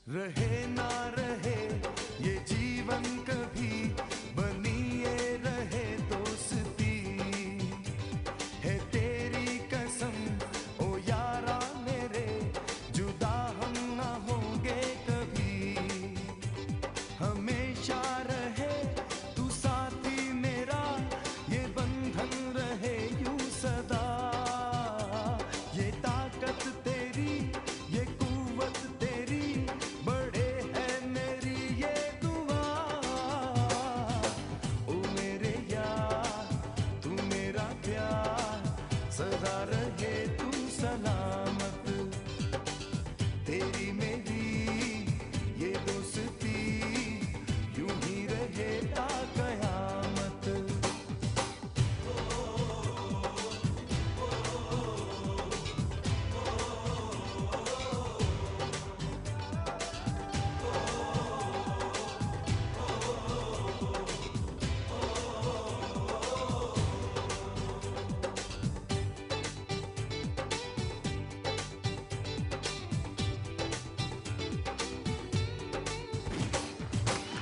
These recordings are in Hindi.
रहे ना रहे ये जीवन कभी बनी ये रहे दोस्ती, है तेरी कसम ओ यारा मेरे, जुदा हम ना होंगे कभी। हमेशा रहे तू साथी मेरा, ये बंधन रहे यूं सदा। ये ताकत तेरी, ये कुव्वत तेरी, बड़े है मेरी ये दुआ। ओ मेरे यार तू मेरा प्यार, सदा रहे तू सलामत। तेरी मेरी ये दोस्ती, यूं ही रहे ता कयामत।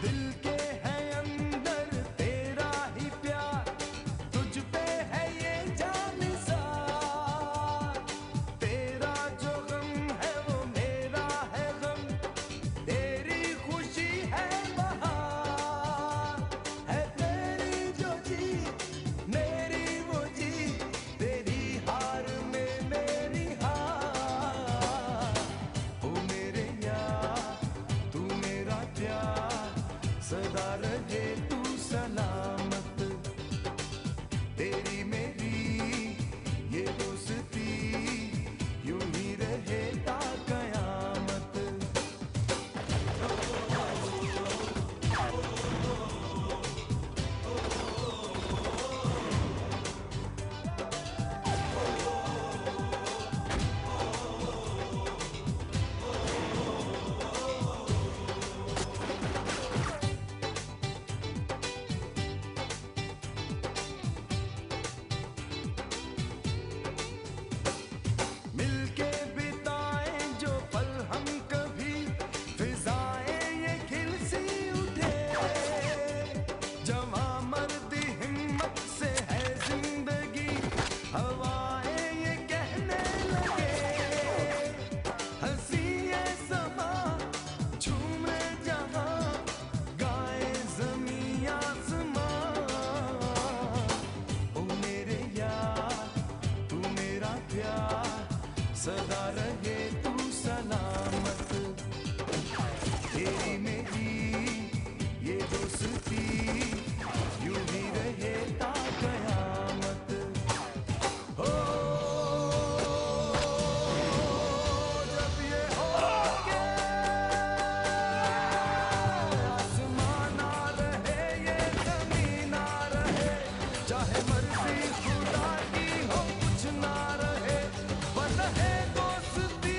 दिल के है अंदर तेरा ही प्यार, तुझ पे है ये जानिसार। तेरा जो गम है वो मेरा है गम, तेरी खुशी है बहार। है तेरी जो जीत मेरी वो जीत, तेरी हार में मेरी हार। ओ मेरे यार तू मेरा प्यार, सदा रहे तू सलामत। तेरी मेरी ये दोस्ती, यूं ही रहे ता कयामत। मिलके बिताए जो पल हम कभी, फिजाएं ये खिल सी उठे। जवां मर्दी हिम्मत से है जिंदगी, हवाएं ये कहने लगे। हंसी ये समा झूमे जहां, गाए ज़मीं आसमां। ओ मेरे यार तू मेरा प्यार, सदा रहे तू सलामत। तेरी मेरी ये दोस्ती, यूं ही रहे ता कयामत। हो जब ये हो के आसमान ना रहे, ये ज़मीन ना रहे, चाहे मर्जी खुदा की हो कुछ ना रहे, बस है दोस्ती।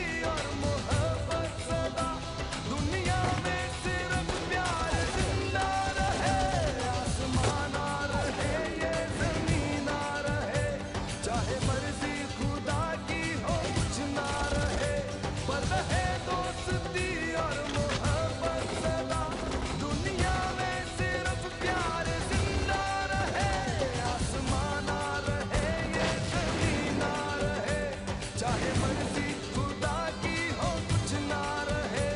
चाहे मर्जी खुदा की हो कुछ ना रहे,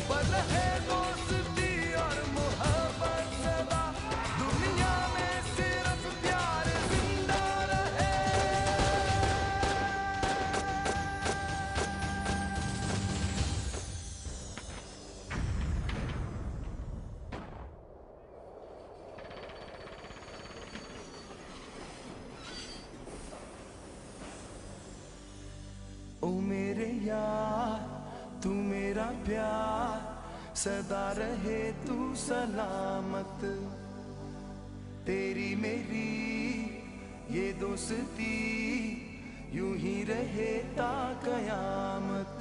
पर रहे दोस्ती और मोहब्बत सदा, दुनिया में सिर्फ प्यार जिंदा रहे। ओ मेरे यार तू मेरा प्यार, सदा रहे तू सलामत, तेरी मेरी ये दोस्ती यूं ही रहे ता कयामत।